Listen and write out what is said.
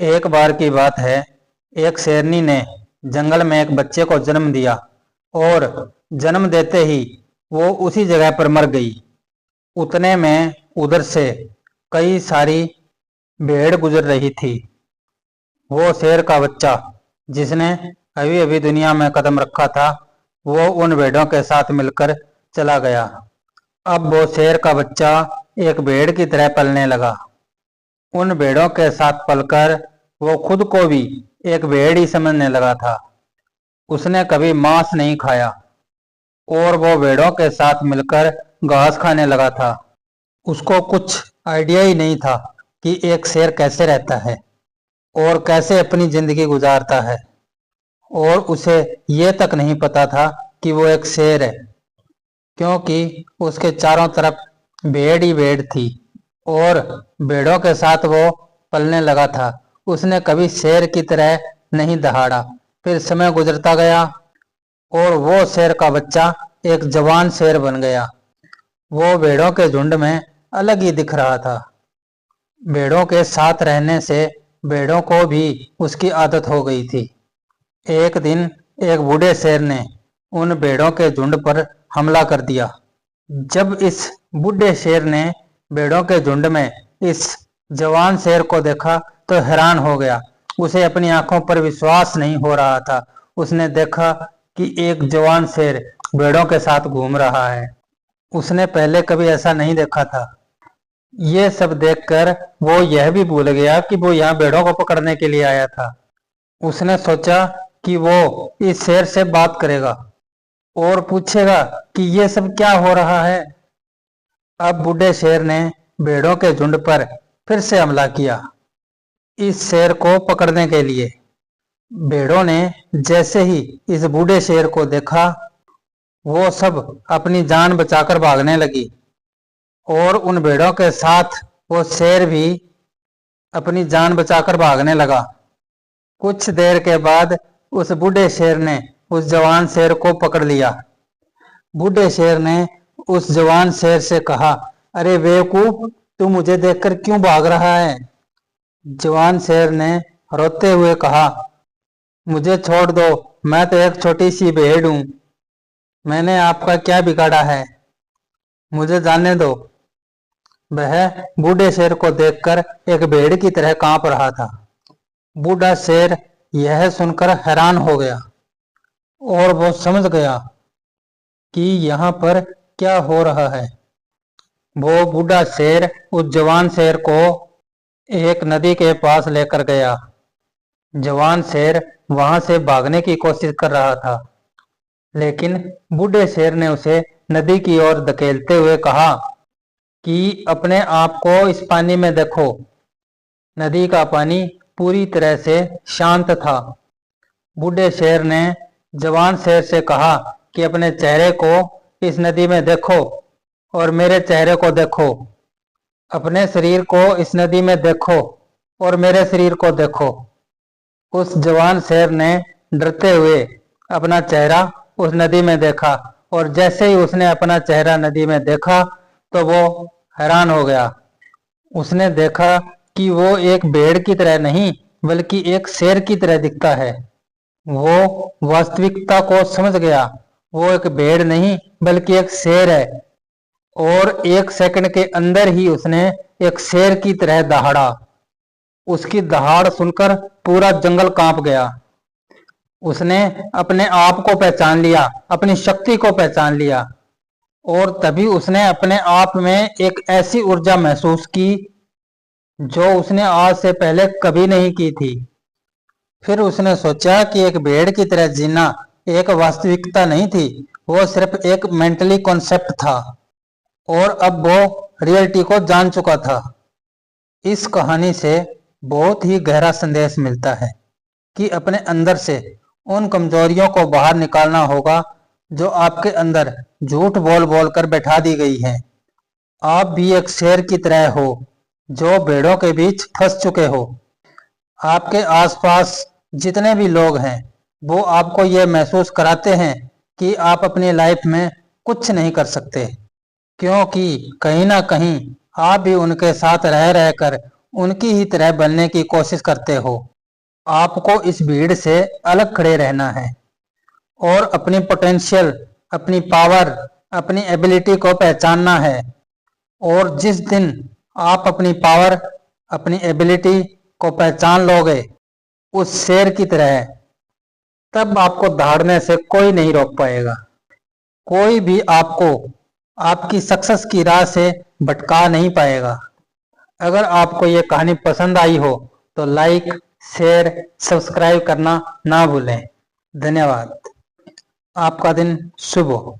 एक बार की बात है। एक शेरनी ने जंगल में एक बच्चे को जन्म दिया और जन्म देते ही वो उसी जगह पर मर गई। उतने में उधर से कई सारी भेड़ गुजर रही थी। वो शेर का बच्चा जिसने अभी अभी दुनिया में कदम रखा था, वो उन भेड़ों के साथ मिलकर चला गया। अब वो शेर का बच्चा एक भेड़ की तरह पलने लगा। उन भेड़ों के साथ पलकर वो खुद को भी एक भेड़ ही समझने लगा था। उसने कभी मांस नहीं खाया और वो भेड़ों के साथ मिलकर घास खाने लगा था। उसको कुछ आइडिया ही नहीं था कि एक शेर कैसे रहता है और कैसे अपनी जिंदगी गुजारता है। और उसे ये तक नहीं पता था कि वो एक शेर है, क्योंकि उसके चारों तरफ भेड़ ही भेड़ थी और भेड़ों के साथ वो पलने लगा था। उसने कभी शेर की तरह नहीं दहाड़ा। फिर समय गुजरता गया और वो शेर का बच्चा एक जवान शेर बन गया। वो भेड़ों के झुंड में अलग ही दिख रहा था। भेड़ों के साथ रहने से भेड़ों को भी उसकी आदत हो गई थी। एक दिन एक बूढ़े शेर ने उन भेड़ों के झुंड पर हमला कर दिया। जब इस बूढ़े शेर ने भेड़ों के झुंड में इस जवान शेर को देखा तो हैरान हो गया। उसे अपनी आंखों पर विश्वास नहीं हो रहा था। उसने देखा कि एक जवान शेर भेड़ों के साथ घूम रहा है। उसने पहले कभी ऐसा नहीं देखा था। ये सब देखकर वो यह भी भूल गया कि वो यहाँ भेड़ों को पकड़ने के लिए आया था। उसने सोचा कि वो इस शेर से बात करेगा और पूछेगा कि ये सब क्या हो रहा है। अब बूढ़े शेर ने भेड़ों के झुंड पर फिर से हमला किया, इस शेर को पकड़ने के लिए। भेड़ों ने जैसे ही इस बूढ़े शेर को देखा, वो सब अपनी जान बचाकर भागने लगी और उन भेड़ों के साथ वो शेर भी अपनी जान बचाकर भागने लगा। कुछ देर के बाद उस बूढ़े शेर ने उस जवान शेर को पकड़ लिया। बूढ़े शेर ने उस जवान शेर से कहा, अरे बेवकूफ, तू मुझे देखकर क्यों भाग रहा है? जवान शेर ने रोते हुए कहा, मुझे छोड़ दो, मैं तो एक छोटी सी भेड़ हूं। मैंने आपका क्या बिगाड़ा है? मुझे जाने दो। वह बूढ़े शेर को देखकर एक भेड़ की तरह कांप रहा था। बूढ़ा शेर यह सुनकर हैरान हो गया और वो समझ गया कि यहाँ पर क्या हो रहा है। वो बूढ़ा शेर उस जवान शेर को एक नदी के पास लेकर गया। जवान शेर वहां से भागने की कोशिश कर रहा था, लेकिन बूढ़े शेर ने उसे नदी की ओर धकेलते हुए कहा कि अपने आप को इस पानी में देखो। नदी का पानी पूरी तरह से शांत था। बूढ़े शेर ने जवान शेर से कहा कि अपने चेहरे को इस नदी में देखो और मेरे चेहरे को देखो। अपने शरीर को इस नदी में देखो और मेरे शरीर को देखो। उस जवान शेर ने डरते हुए अपना चेहरा उस नदी में देखा और जैसे ही उसने अपना चेहरा नदी में देखा तो वो हैरान हो गया। उसने देखा कि वो एक भेड़ की तरह नहीं बल्कि एक शेर की तरह दिखता है। वो वास्तविकता को समझ गया। वो एक भेड़ नहीं बल्कि एक शेर है और एक सेकंड के अंदर ही उसने एक शेर की तरह दहाड़ा। उसकी दहाड़ सुनकर पूरा जंगल कांप गया। उसने अपने आप को पहचान लिया, अपनी शक्ति को पहचान लिया और तभी उसने अपने आप में एक ऐसी ऊर्जा महसूस की जो उसने आज से पहले कभी नहीं की थी। फिर उसने सोचा कि एक भेड़ की तरह जीना एक वास्तविकता नहीं थी, वो सिर्फ एक मेंटली कॉन्सेप्ट था और अब वो रियलिटी को जान चुका था। इस कहानी से बहुत ही गहरा संदेश मिलता है कि अपने अंदर से उन कमजोरियों को बाहर निकालना होगा जो आपके अंदर झूठ बोल बोल कर बैठा दी गई है। आप भी एक शेर की तरह हो जो भेड़ों के बीच फंस चुके हो। आपके आसपास जितने भी लोग हैं वो आपको ये महसूस कराते हैं कि आप अपनी लाइफ में कुछ नहीं कर सकते, क्योंकि कहीं ना कहीं आप भी उनके साथ रह रहकर उनकी ही तरह बनने की कोशिश करते हो। आपको इस भीड़ से अलग खड़े रहना है और अपनी पोटेंशियल, अपनी पावर, अपनी एबिलिटी को पहचानना है। और जिस दिन आप अपनी पावर, अपनी एबिलिटी को पहचान लोगे उस शेर की तरह, तब आपको दहाड़ने से कोई नहीं रोक पाएगा। कोई भी आपको आपकी सक्सेस की राह से भटका नहीं पाएगा। अगर आपको ये कहानी पसंद आई हो तो लाइक, शेयर, सब्सक्राइब करना ना भूलें। धन्यवाद। आपका दिन शुभ हो।